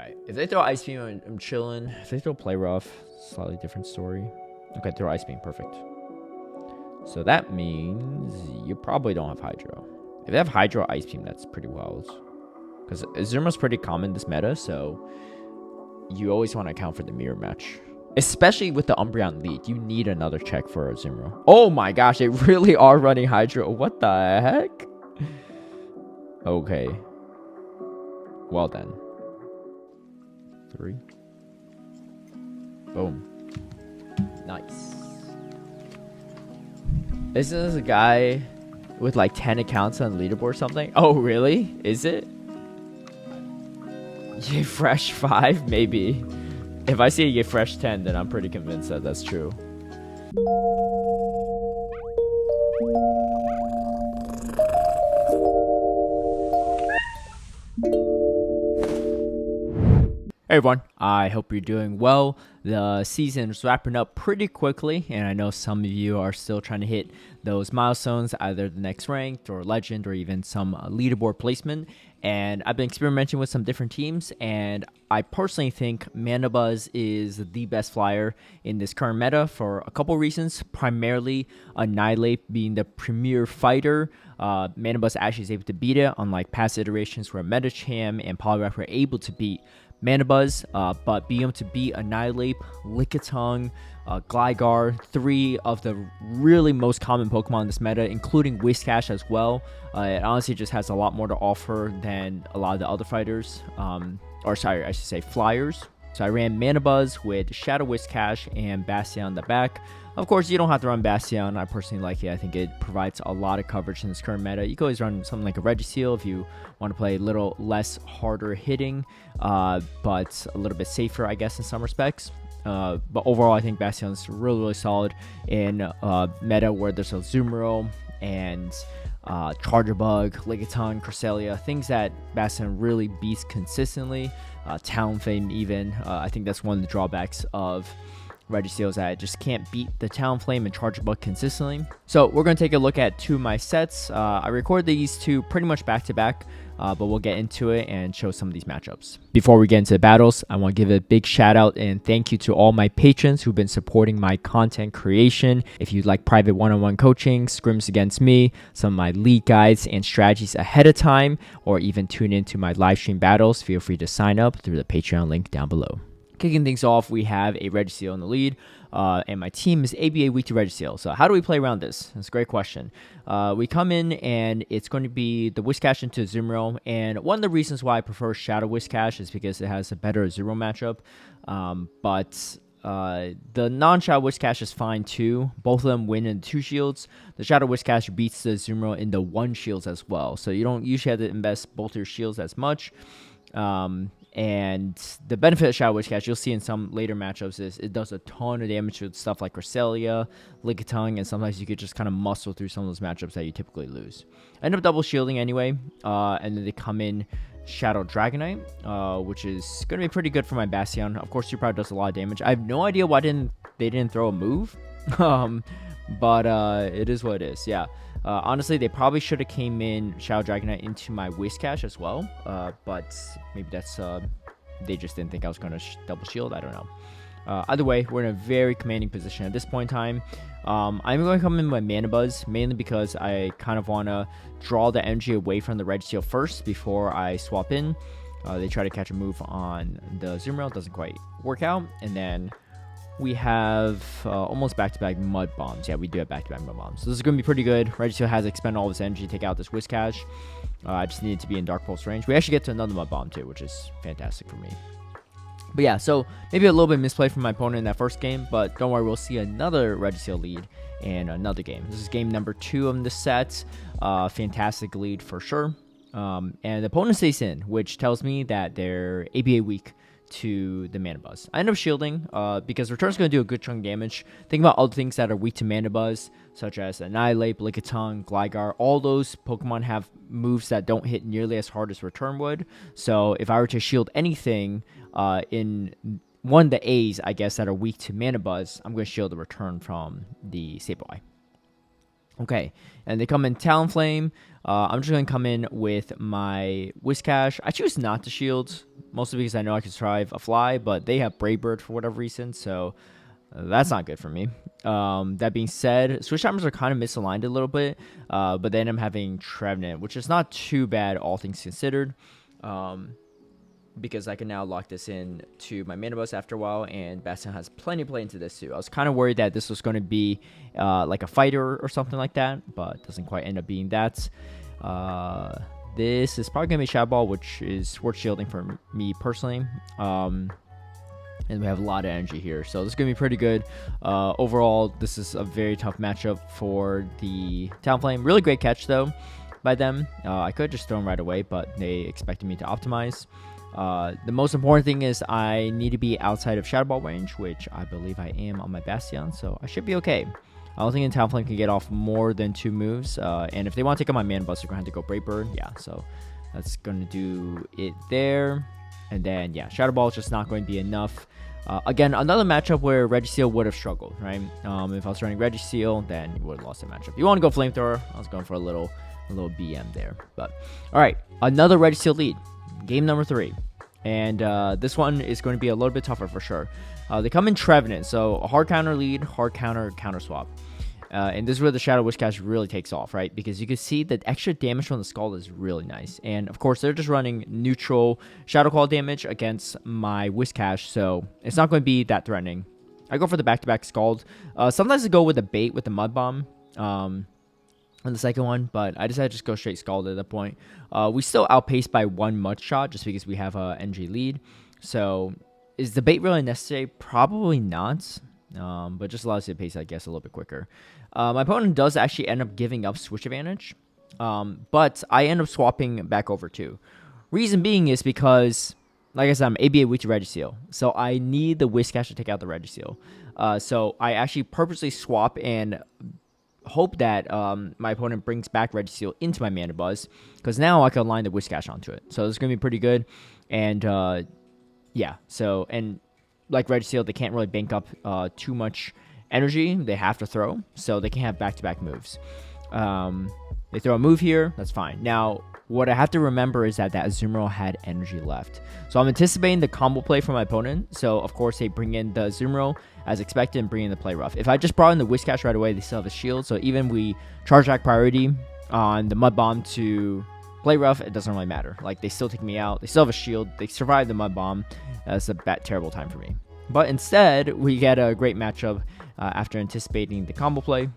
Alright, if they throw Ice Beam, I'm chilling. If they throw Play Rough, slightly different story. Okay, throw Ice Beam, perfect. So that means you probably don't have Hydro. If they have Hydro Ice Beam, that's pretty wild. Because Azumarill's pretty common this meta, so you always want to account for the mirror match. Especially with the Umbreon lead, you need another check for Azumarill. Oh my gosh, they really are running Hydro. What the heck? Okay. Well then. 3. Boom. Nice. Isn't this a guy with like 10 accounts on leaderboard or something? Oh, really? Is it? You fresh 5? Maybe. If I see you get fresh 10, then I'm pretty convinced that that's true. Hey everyone, I hope you're doing well. The season is wrapping up pretty quickly, and I know some of you are still trying to hit those milestones, either the next ranked or legend or even some leaderboard placement. And I've been experimenting with some different teams, and I personally think Mandibuzz is the best flyer in this current meta for a couple reasons. Primarily, Annihilape being the premier fighter. Mandibuzz actually is able to beat it, unlike past iterations where Metacham and Poliwrath were able to beat Mandibuzz, but being able to beat Annihilape, Lickitung, Gligar, 3 of the really most common Pokemon in this meta, including Whiscash as well. It honestly just has a lot more to offer than a lot of the other fighters, or sorry, I should say flyers. So I ran Mandibuzz with Shadow Whiscash and Bastiodon on the back. Of course, you don't have to run Bastiodon. I personally like it. I think it provides a lot of coverage in this current meta. You can always run something like a Registeel if you want to play a little less harder hitting, but a little bit safer, I guess, in some respects. But overall, I think Bastiodon's really, really solid in meta where there's a Azumarill and Charjabug, Lickitung, Cresselia, things that Bastiodon really beats consistently. Talonflame even. I think that's one of the drawbacks of Registeel is that I just can't beat the Talonflame and Charjabug consistently. So we're going to take a look at 2 of my sets. I recorded these 2 pretty much back to back, but we'll get into it and show some of these matchups. Before we get into the battles, I want to give a big shout out and thank you to all my patrons who've been supporting my content creation. If you'd like private one-on-one coaching, scrims against me, some of my league guides and strategies ahead of time, or even tune into my live stream battles, feel free to sign up through the Patreon link down below. Kicking things off, we have a Registeel in the lead, and my team is ABA weak to Registeel. So how do we play around this? That's a great question. We come in, and it's going to be the Whiscash into Azumarill, and one of the reasons why I prefer Shadow Whiscash is because it has a better Azumarill matchup, but the non-Shadow Whiscash is fine too. Both of them win in 2 shields. The Shadow Whiscash beats the Azumarill in the 1 shields as well, so you don't usually have to invest both your shields as much. And the benefit of Shadow Whiscash, you'll see in some later matchups, is it does a ton of damage with stuff like Cresselia, Lickitung, and sometimes you could just kind of muscle through some of those matchups that you typically lose. I end up double shielding anyway, and then they come in Shadow Dragonite, which is going to be pretty good for my Bastiodon. Of course, Super does a lot of damage. I have no idea why they didn't throw a move, but it is what it is, yeah. Honestly, they probably should have came in Shadow Dragonite into my Whiscash as well, but maybe that's they just didn't think I was going to double shield. I don't know. Either way, we're in a very commanding position at this point in time. I'm going to come in with Mandibuzz, mainly because I kind of want to draw the energy away from the Registeel first before I swap in. They try to catch a move on the Azumarill, doesn't quite work out, and then we have almost back-to-back Mud Bombs. Yeah, we do have back-to-back Mud Bombs. So this is going to be pretty good. Registeel has expended all of its energy to take out this Whiscash. I just needed to be in Dark Pulse range. We actually get to another Mud Bomb too, which is fantastic for me. But yeah, so maybe a little bit misplay from my opponent in that first game, but don't worry, we'll see another Registeel lead in another game. This is game number 2 of the set. Fantastic lead for sure. And the opponent stays in, which tells me that they're ABA weak to the Mandibuzz. I end up shielding because Return's going to do a good chunk of damage. Think about other things that are weak to Mandibuzz, such as Annihilape, Lickitung, Gligar. All those Pokemon have moves that don't hit nearly as hard as Return would. So if I were to shield anything in one of the A's, I guess, that are weak to Mandibuzz, I'm going to shield the Return from the Sableye. Okay, and they come in Talonflame. I'm just going to come in with my Whiscash. I choose not to shield, mostly because I know I can survive a fly, but they have Brave Bird for whatever reason, so that's not good for me. That being said, Switch Timers are kind of misaligned a little bit, but then I'm having Trevenant, which is not too bad, all things considered. Because I can now lock this in to my mana bus after a while, and Bastiodon has plenty of play into this too. I was kind of worried that this was going to be like a fighter or something like that, but doesn't quite end up being that. This is probably going to be Shadow Ball, which is worth shielding for me personally. And we have a lot of energy here, so this is going to be pretty good. Overall, this is a very tough matchup for the Talonflame. Really great catch, though, by them. I could just throw them right away, but they expected me to optimize. The most important thing is I need to be outside of Shadow Ball range, which I believe I am on my Bastiodon, so I should be okay. I don't think the Talonflame can get off more than 2 moves, and if they want to take on my Mana Bus, they're going to have to go Brave Bird. Yeah, so that's going to do it there. And then, yeah, Shadow Ball is just not going to be enough. Again, another matchup where Registeel would have struggled, right? If I was running Registeel, then you would have lost the matchup. If you want to go Flamethrower, I was going for a little BM there. But, all right, another Registeel lead. Game number 3. And this one is going to be a little bit tougher for sure. They come in Trevenant, so a hard counter lead, hard counter, counter swap. And this is where the Shadow Whiscash really takes off, right? Because you can see that extra damage from the Scald is really nice. And, of course, they're just running neutral Shadow Claw damage against my Whiscash, so it's not going to be that threatening. I go for the back-to-back Scald. Sometimes I go with the bait with the Mud Bomb on the second one, but I decided to just go straight Scald at that point. We still outpaced by 1 Mud Shot just because we have a NG lead. So, is the bait really necessary? Probably not. But just allows you to pace, I guess, a little bit quicker. My opponent does actually end up giving up switch advantage, but I end up swapping back over too. Reason being is because, like I said, I'm ABA weak to Registeel, so I need the Whiscash to take out the Registeel. So I actually purposely swap and hope that my opponent brings back Registeel into my Mana Buzz, because now I can align the Whiscash onto it. So it's going to be pretty good, and yeah, so, and like Registeel, they can't really bank up too much energy. They have to throw, so they can have back-to-back moves. They throw a move here, that's fine. Now, what I have to remember is that Azumarill had energy left. So I'm anticipating the combo play from my opponent. So, of course, they bring in the Azumarill as expected and bring in the Play Rough. If I just brought in the Whiscash right away, they still have a shield. So even we charge back priority on the Mud Bomb to Play Rough, it doesn't really matter. Like, they still take me out. They still have a shield. They survive the Mud Bomb. That's a terrible time for me. But instead, we get a great matchup after anticipating the combo play.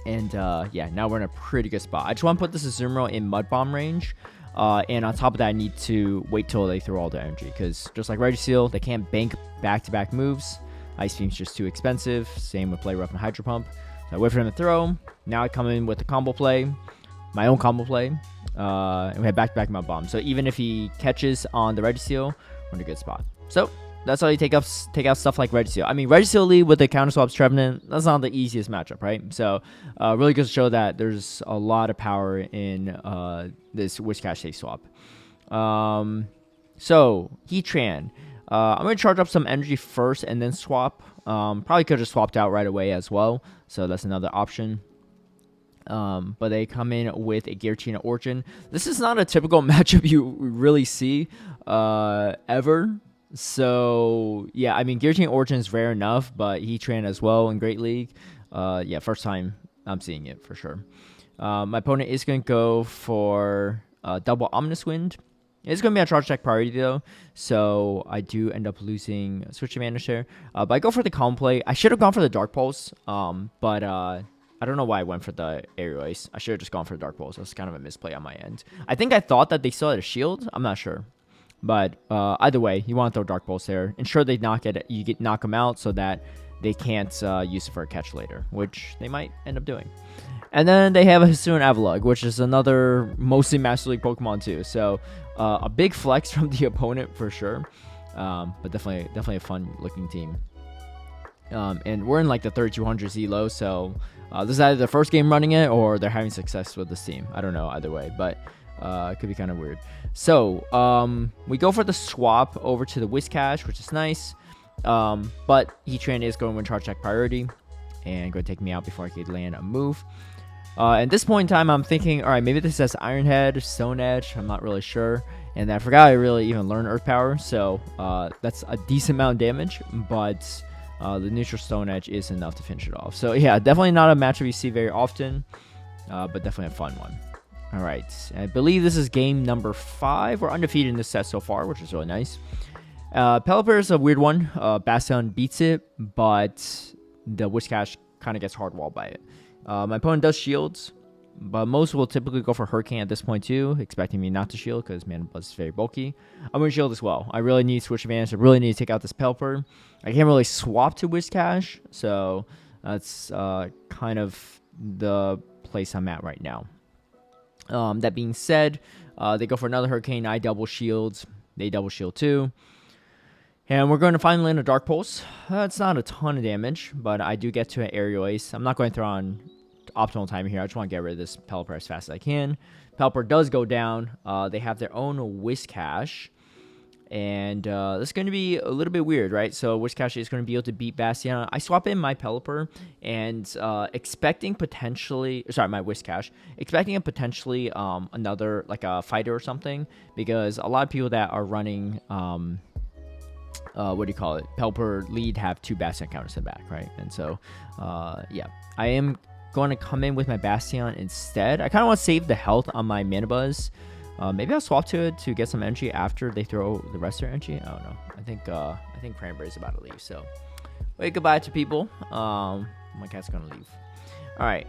And yeah, now we're in a pretty good spot. I just want to put this Azumarill in Mud Bomb range. And on top of that, I need to wait till they throw all the energy. Because just like Registeel, they can't bank back-to-back moves. Ice Beam's just too expensive. Same with Play Rough and Hydro Pump. So I wait for them to throw. Now I come in with the combo play. My own combo play. And we have back-to-back Mud Bomb. So even if he catches on the Registeel, we're in a good spot. So that's how you take out stuff like Registeel. I mean, Registeel lead with the counter swaps Trevenant, that's not the easiest matchup, right? So, really good to show that there's a lot of power in this Whiscash safe swap. So, Heatran. I'm going to charge up some energy first and then swap. Probably could have just swapped out right away as well. So, that's another option. But they come in with a Giratina Origin. This is not a typical matchup you really see ever. So, yeah, I mean, Giratina Origin is rare enough, but Heatran as well in Great League. Yeah, first time I'm seeing it for sure. My opponent is going to go for double Ominous Wind. It's going to be a charge attack priority, though, so I do end up losing switch advantage there. But I go for the calm play. I should have gone for the Dark Pulse, but I don't know why I went for the Aerial Ace. I should have just gone for the Dark Pulse. That's kind of a misplay on my end. I think I thought that they still had a shield. I'm not sure. But either way, you want to throw Dark Pulse there. Ensure they knock them out so that they can't use it for a catch later, which they might end up doing. And then they have a Hisuian Avalugg, which is another mostly Master League Pokemon too. So a big flex from the opponent for sure. But definitely a fun looking team. And we're in like the 3200 Elo, so this is either the first game running it or they're having success with this team. I don't know either way, but it could be kind of weird. So we go for the swap over to the Whiscash, which is nice. But Heatran is going with charge attack priority and going to take me out before I could land a move. At this point in time, I'm thinking, all right, maybe this has Iron Head, Stone Edge. I'm not really sure. And I forgot I really even learned Earth Power, so that's a decent amount of damage, but the neutral Stone Edge is enough to finish it off. So yeah, definitely not a matchup you see very often, but definitely a fun one. All right, I believe this is game number 5. We're undefeated in this set so far, which is really nice. Pelipper is a weird one. Bastiodon beats it, but the Whiscash kind of gets hard walled by it. My opponent does shields, but most will typically go for Hurricane at this point too, expecting me not to shield because Mana Buzz is very bulky. I'm going to shield as well. I really need Switch Advantage. I really need to take out this Pelipper. I can't really swap to Whiscash, so that's kind of the place I'm at right now. That being said, they go for another Hurricane. I double shield. They double shield too. And we're going to finally land a Dark Pulse. It's not a ton of damage, but I do get to an Aerial Ace. I'm not going to throw on optimal timing here. I just want to get rid of this Pelipper as fast as I can. Pelipper does go down. They have their own Whiscash. And this is going to be a little bit weird, right? So Whiscash is going to be able to beat Bastiodon. I swap in my Pelipper and expecting potentially... Sorry, my Whiscash. Expecting a potentially another, like a fighter or something. Because a lot of people that are running... what do you call it? Pelipper lead have 2 Bastiodon counters in the back, right? And so, yeah. I am going to come in with my Bastiodon instead. I kind of want to save the health on my Mana Buzz. Maybe I'll swap to it to get some energy after they throw the rest of their energy. I don't know. I think Cranberry's about to leave, so wait goodbye to people. My cat's gonna leave. All right.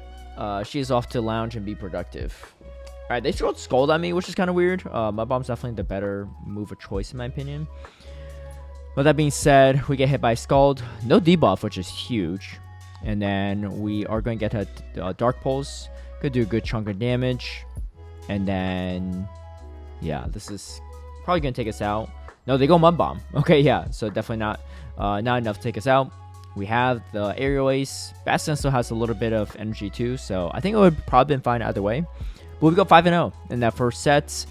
She is off to lounge and be productive. All right, they throw Scald at me, which is kind of weird. My bomb's definitely the better move of choice in my opinion. With that being said, we get hit by Scald. No debuff, which is huge. And then we are going to get a Dark Pulse. Could do a good chunk of damage. And then, yeah, this is probably going to take us out. No, they go Mud Bomb. Okay, yeah, so definitely not enough to take us out. We have the Aerial Ace. Bastiodon still has a little bit of energy too, so I think it would probably been fine either way. But we go 5-0 in that first set.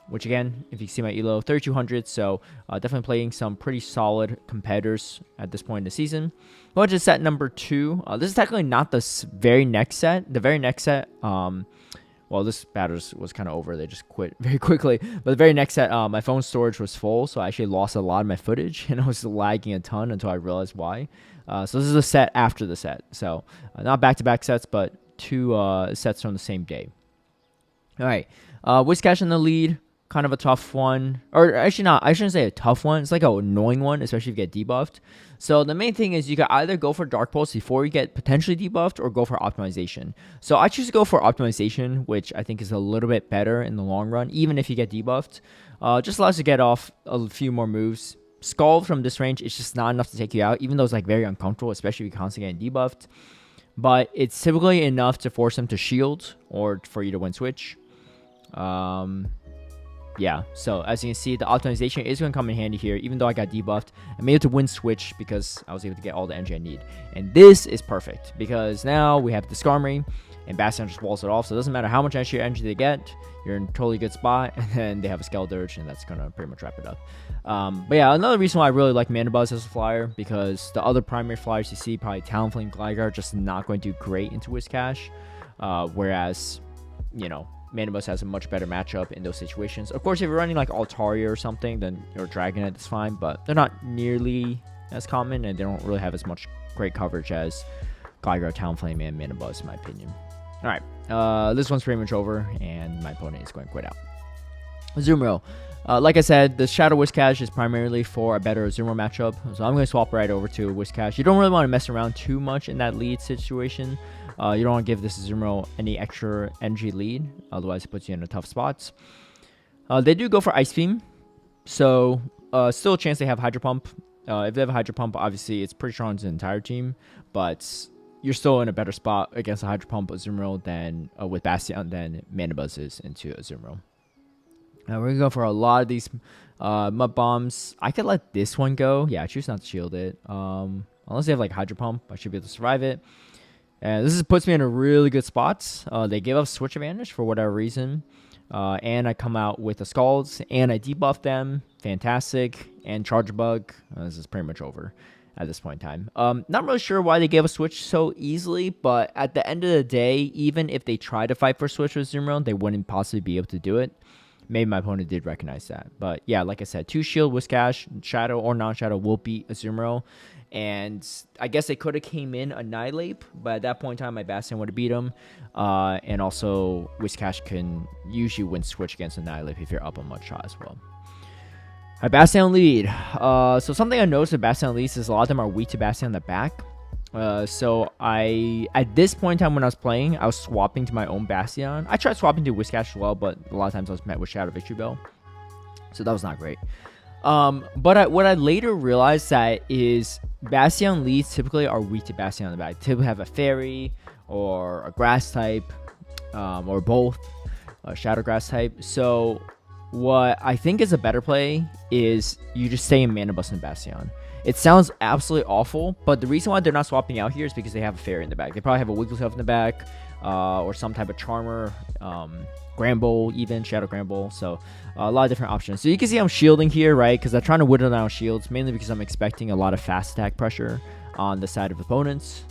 Which again, if you see my elo, 3200, so definitely playing some pretty solid competitors at this point in the season. Going to set number 2. This is technically not the very next set. The very next set, well, this battle was kind of over. They just quit very quickly. But the very next set, my phone storage was full, so I actually lost a lot of my footage, and I was lagging a ton until I realized why. So this is a set after the set. So not back-to-back sets, but 2 sets from the same day. All right, Whiscash in the lead. Kind of a tough one, or actually not, I shouldn't say a tough one. It's like an annoying one, especially if you get debuffed. So the main thing is you can either go for Dark Pulse before you get potentially debuffed or go for optimization. So I choose to go for optimization, which I think is a little bit better in the long run, even if you get debuffed. Just allows you to get off a few more moves. Scald from this range is just not enough to take you out, even though it's like very uncomfortable, especially if you're constantly getting debuffed. But it's typically enough to force them to shield or for you to win switch. Yeah, so as you can see, the optimization is going to come in handy here. Even though I got debuffed, I'm able to win switch because I was able to get all the energy I need. And this is perfect because now we have the Skarmory and Bastiodon just walls it off. So it doesn't matter how much extra energy they get, you're in a totally good spot. And then they have a Skeldurge, and that's going to pretty much wrap it up. But yeah, another reason why I really like Mana Buzz as a flyer, because the other primary flyers you see, probably Talonflame, Gligar, just not going to do great into Whiscash. Whereas, you know, Mana Buzz has a much better matchup in those situations. Of course, if you're running like Altaria or something, then or Dragonite, that's fine, but they're not nearly as common, and they don't really have as much great coverage as Gligar, Talonflame, and Mana Buzz, in my opinion. All right, this one's pretty much over, and my opponent is going to quit out. Azumarill. Like I said, the Shadow Whiscash is primarily for a better Azumarill matchup, so I'm going to swap right over to Whiscash. You don't really want to mess around too much in that lead situation. You don't want to give this Azumarill any extra energy lead, otherwise it puts you in a tough spot. They do go for Ice Beam, so still a chance they have Hydro Pump. If they have a Hydro Pump, obviously it's pretty strong to the entire team, but you're still in a better spot against a Hydro Pump Azumarill than with Bastiodon than Mana Buzz is into Azumarill. We're going to go for a lot of these Mud Bombs. I could let this one go. Yeah, I choose not to shield it. Unless they have like Hydro Pump, I should be able to survive it. And this puts me in a really good spot. They give up switch advantage for whatever reason. And I come out with the Scalds, and I debuff them. Fantastic. And Charge Bug. This is pretty much over. at this point in time. Not really sure why they gave a switch so easily, but at the end of the day, even if they tried to fight for a switch with Azumarill, they wouldn't possibly be able to do it. Maybe my opponent did recognize that. But yeah, like I said, 2 shield, Whiscash, Shadow or non-Shadow will beat Azumarill. And I guess they could have came in Annihilape, but at that point in time, my Bastiodon would have beat him. And also, Whiscash can usually win switch against Annihilape if you're up on much shot as well. My Bastiodon lead. So something I noticed with Bastiodon leads is a lot of them are weak to Bastiodon in the back. So at this point in time when I was playing, I was swapping to my own Bastiodon. I tried swapping to Whiscash as well, but a lot of times I was met with Shadow Victory Bell. So that was not great. But what I later realized that is Bastiodon leads typically are weak to Bastiodon in the back. They typically have a fairy or a grass type, or both, a shadow grass type. So what I think is a better play is you just stay in Mana Bus and Bastiodon. It sounds absolutely awful, but the reason why they're not swapping out here is because they have a fairy in the back. They probably have a Wigglytuff in the back, or some type of Charmer, Gramble, even Shadow Gramble. So a lot of different options. So you can see I'm shielding here, right? Because I'm trying to whittle down shields, mainly because I'm expecting a lot of fast attack pressure on the side of opponents.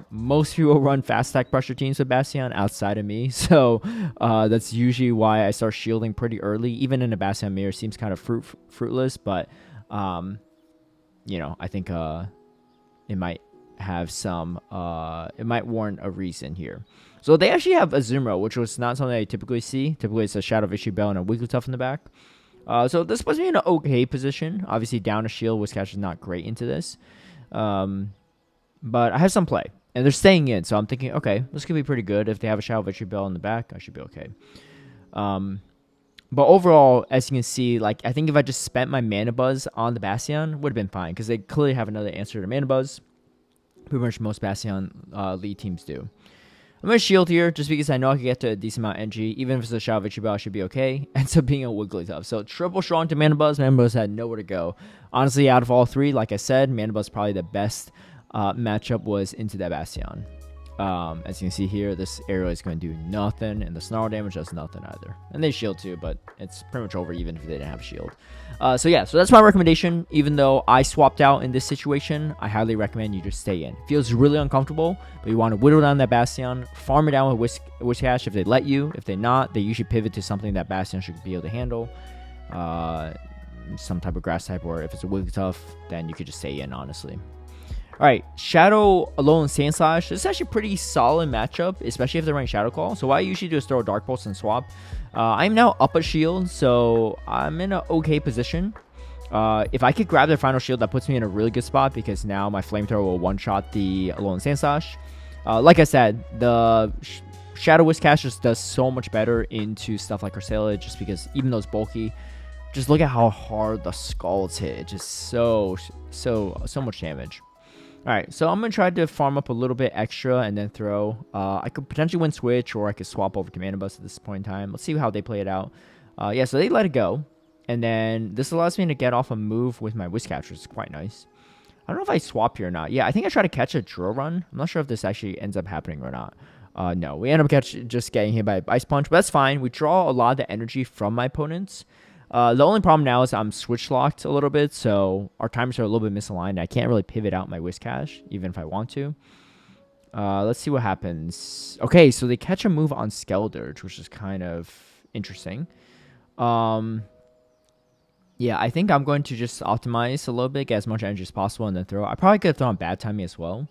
Most people run fast attack pressure teams with Bastiodon outside of me, so that's usually why I start shielding pretty early. Even in a Bastiodon mirror, seems kind of fruitless, but you know, I think it might have some, it might warrant a reason here. So they actually have Azumarill, which was not something I typically see. Typically, it's a Shadow Victory Bell and a Wigglytuff in the back. So this puts me in an okay position. Obviously, down a shield, Whiscash is not great into this. But I have some play, and they're staying in, so I'm thinking, okay, this could be pretty good. If they have a Shadow Victory Bell in the back, I should be okay. But overall, as you can see, like, I think if I just spent my Mana Buzz on the Bastiodon, would have been fine, because they clearly have another answer to Mana Buzz. Pretty much most Bastiodon lead teams do. I'm going to shield here, just because I know I can get to a decent amount of NG. Even if it's a Shadow Victory Bell, I should be okay. Ends up being a Wigglytuff. So triple strong to Mana Buzz. Mana Buzz had nowhere to go. Honestly, out of all three, like I said, Mana Buzz probably the best matchup was into that Bastiodon. As you can see here, this arrow is going to do nothing, and the snarl damage does nothing either. And they shield too, but it's pretty much over even if they didn't have shield. So yeah, so that's my recommendation. Even though I swapped out in this situation, I highly recommend you just stay in. It feels really uncomfortable, but you want to whittle down that Bastiodon, farm it down with Whiscash if they let you. If they not, they usually pivot to something that Bastiodon should be able to handle. Some type of grass type, or if it's a Wigglytuff, then you could just stay in, honestly. Alright, Shadow Alolan Sandslash. This is actually a pretty solid matchup, especially if they're running Shadow Claw. So what I usually do is throw a Dark Pulse and swap. I'm now up a shield, so I'm in an okay position. If I could grab their final shield, that puts me in a really good spot, because now my Flamethrower will one-shot the Alolan Sandslash. Like I said, the Shadow Whiscash just does so much better into stuff like Cresselia, just because even though it's bulky, just look at how hard the skulls hit. It's just so much damage. Alright, so I'm going to try to farm up a little bit extra and then throw. I could potentially win switch, or I could swap over to Mana Bus at this point in time. Let's see how they play it out. Yeah, so they let it go. And then this allows me to get off a move with my Whiscash, which is quite nice. I don't know if I swap here or not. Yeah, I think I try to catch a Drill Run. I'm not sure if this actually ends up happening or not. No, we end up just getting hit by Ice Punch, but that's fine. We draw a lot of the energy from my opponents. The only problem now is I'm switch locked a little bit, so our timers are a little bit misaligned. I can't really pivot out my Whiscash, even if I want to. Let's see what happens. Okay, so they catch a move on Skeldurge, which is kind of interesting. Yeah, I think I'm going to just optimize a little bit, get as much energy as possible, and then throw. I probably could have thrown Bad Timing as well.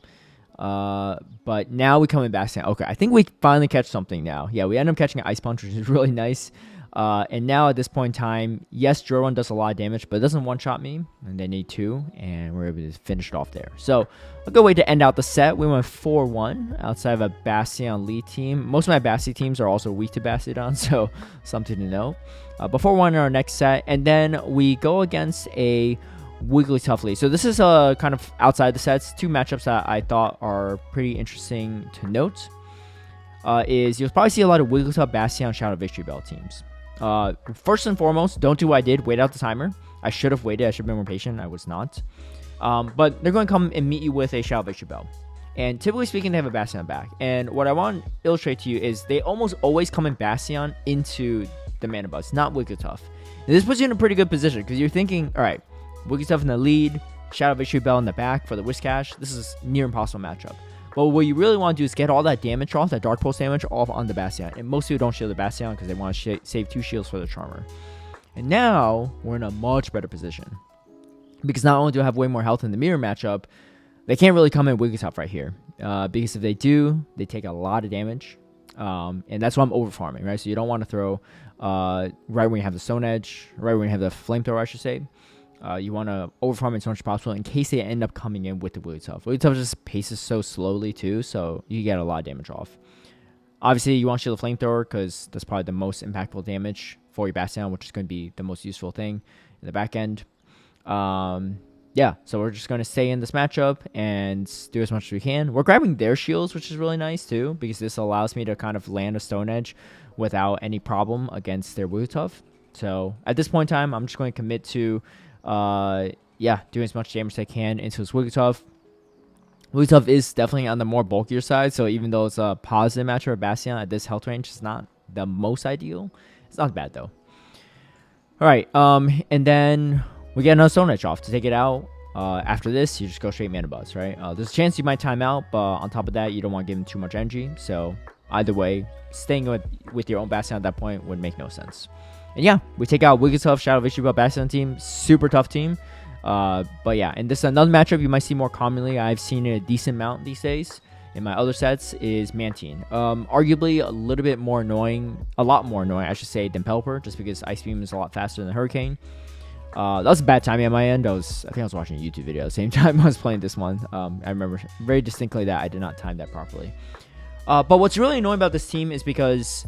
But now we come in Bastiodon. Okay, I think we finally catch something now. Yeah, we end up catching an Ice Punch, which is really nice. And now at this point in time, yes, Drill Run does a lot of damage, but it doesn't one-shot me, and they need 2, and we're able to finish it off there. So, a good way to end out the set. We went 4-1 outside of a Bastiodon lead team. Most of my Basti teams are also weak to Bastiodon, so something to know. But 4-1 in our next set, and then we go against a Wigglytuff lead. So this is kind of outside the sets. 2 matchups that I thought are pretty interesting to note. Is you'll probably see a lot of Wigglytuff, Bastiodon, Shadow Victory Bell teams. First and foremost, don't do what I did. Wait out the timer. I should have waited. I should have been more patient. I was not. But they're going to come and meet you with a Shadow Victory Bell. And typically speaking, they have a Bastiodon back. And what I want to illustrate to you is they almost always come in Bastiodon into the Mana Bus, not Wigglytuff. And this puts you in a pretty good position, because you're thinking, all right, Wigglytuff in the lead, Shadow Victory Bell in the back for the Whiscash. This is near impossible matchup. But what you really want to do is get all that damage off, that Dark Pulse damage off on the Bastiodon. And most people don't shield the Bastiodon because they want to save 2 shields for the Charmer. And now we're in a much better position. Because not only do I have way more health in the mirror matchup, they can't really come in Wigglytuff right here. Because if they do, they take a lot of damage. And that's why I'm over farming, right? So you don't want to throw right when you have the Stone Edge, right when you have the Flamethrower, I should say. You want to over farm it as much as possible in case they end up coming in with the Wigglytuff. Wigglytuff just paces so slowly too, so you get a lot of damage off. Obviously, you want to shield the Flamethrower because that's probably the most impactful damage for your Bastiodon, which is going to be the most useful thing in the back end. Yeah, so we're just going to stay in this matchup and do as much as we can. We're grabbing their shields, which is really nice too, because this allows me to kind of land a Stone Edge without any problem against their Wigglytuff. So at this point in time, I'm just going to commit to, doing as much damage as I can into this Wigglytuff. Wigglytuff is definitely on the more bulkier side, so even though it's a positive matchup for Bastiodon at this health range, it's not the most ideal. It's not bad though. All right, and then we get another Stone Edge off to take it out. After this, you just go straight Mana Buzz, right? There's a chance you might time out, but on top of that, you don't want to give him too much energy. So either way, staying with your own Bastiodon at that point would make no sense. And yeah, we take out Wigglytuff, Shadow Victory Bell Bastiodon team. Super tough team. But yeah, and this is another matchup you might see more commonly. I've seen it a decent amount these days. In my other sets is Mantine. Arguably a little bit more annoying, a lot more annoying, I should say, than Pelipper, just because Ice Beam is a lot faster than Hurricane. That was a bad timing at my end. I think I was watching a YouTube video at the same time I was playing this one. I remember very distinctly that I did not time that properly. But what's really annoying about this team is because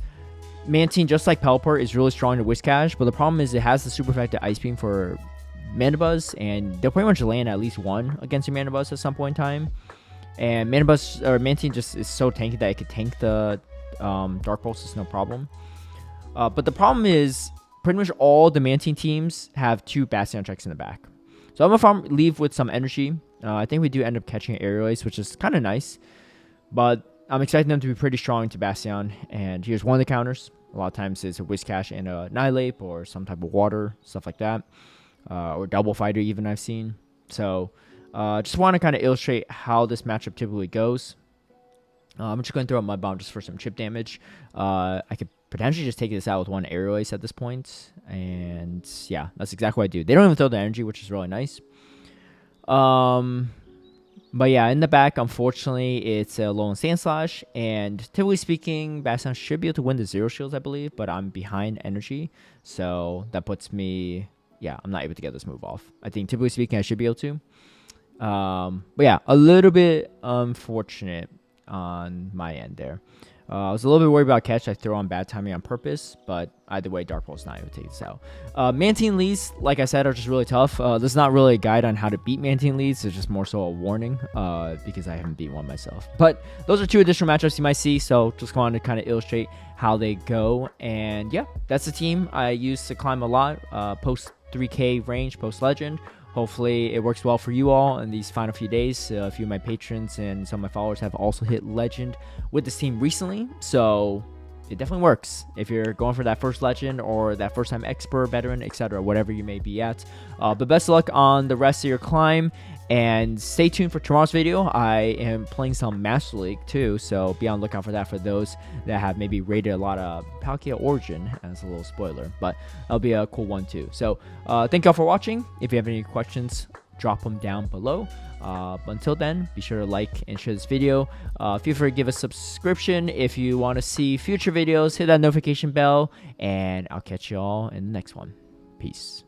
Mantine, just like Pelipper, is really strong to Whiscash, but the problem is it has the super effective Ice Beam for Mana Buzz, and they'll pretty much land at least one against your Mana Buzz at some point in time. And Mana Buzz, or Mantine, just is so tanky that it could tank the Dark Pulse, no problem. But the problem is, pretty much all the Mantine teams have 2 Bastiodon checks in the back. So I'm going to leave with some energy. I think we do end up catching Aerial Ace, which is kind of nice. But I'm expecting them to be pretty strong to Bastiodon. And here's one of the counters. A lot of times it's a Whiscash and a Annihilape or some type of water, stuff like that. Or Double Fighter even I've seen. So just want to kind of illustrate how this matchup typically goes. I'm just going to throw a Mud Bomb just for some chip damage. I could potentially just take this out with one Aerial Ace at this point. And yeah, that's exactly what I do. They don't even throw the energy, which is really nice. But yeah, in the back, unfortunately, it's a Alolan Sandslash. And typically speaking, Bastiodon should be able to win the 0 shields, I believe. But I'm behind energy. So that puts me, yeah, I'm not able to get this move off. I think typically speaking, I should be able to. But yeah, a little bit unfortunate on my end there. I was a little bit worried about catch. I throw on bad timing on purpose, but either way, Dark Pulse not able to take this out. Mantine leads, like I said, are just really tough. This is not really a guide on how to beat Mantine leads. It's just more so a warning because I haven't beaten one myself. But those are 2 additional matchups you might see, so just wanted to kind of illustrate how they go. And yeah, that's the team I used to climb a lot, post 3K range, post Legend. Hopefully it works well for you all in these final few days. A few of my patrons and some of my followers have also hit Legend with this team recently. So it definitely works if you're going for that first Legend or that first time Expert, Veteran, etc. Whatever you may be at. But best of luck on the rest of your climb. And stay tuned for tomorrow's video. I am playing some Master League too, so be on the lookout for that for those that have maybe rated a lot of Palkia Origin as a little spoiler. But that'll be a cool one too. So thank y'all for watching. If you have any questions, drop them down below. But until then, be sure to like and share this video. Feel free to give a subscription if you want to see future videos. Hit that notification bell, and I'll catch you all in the next one. Peace.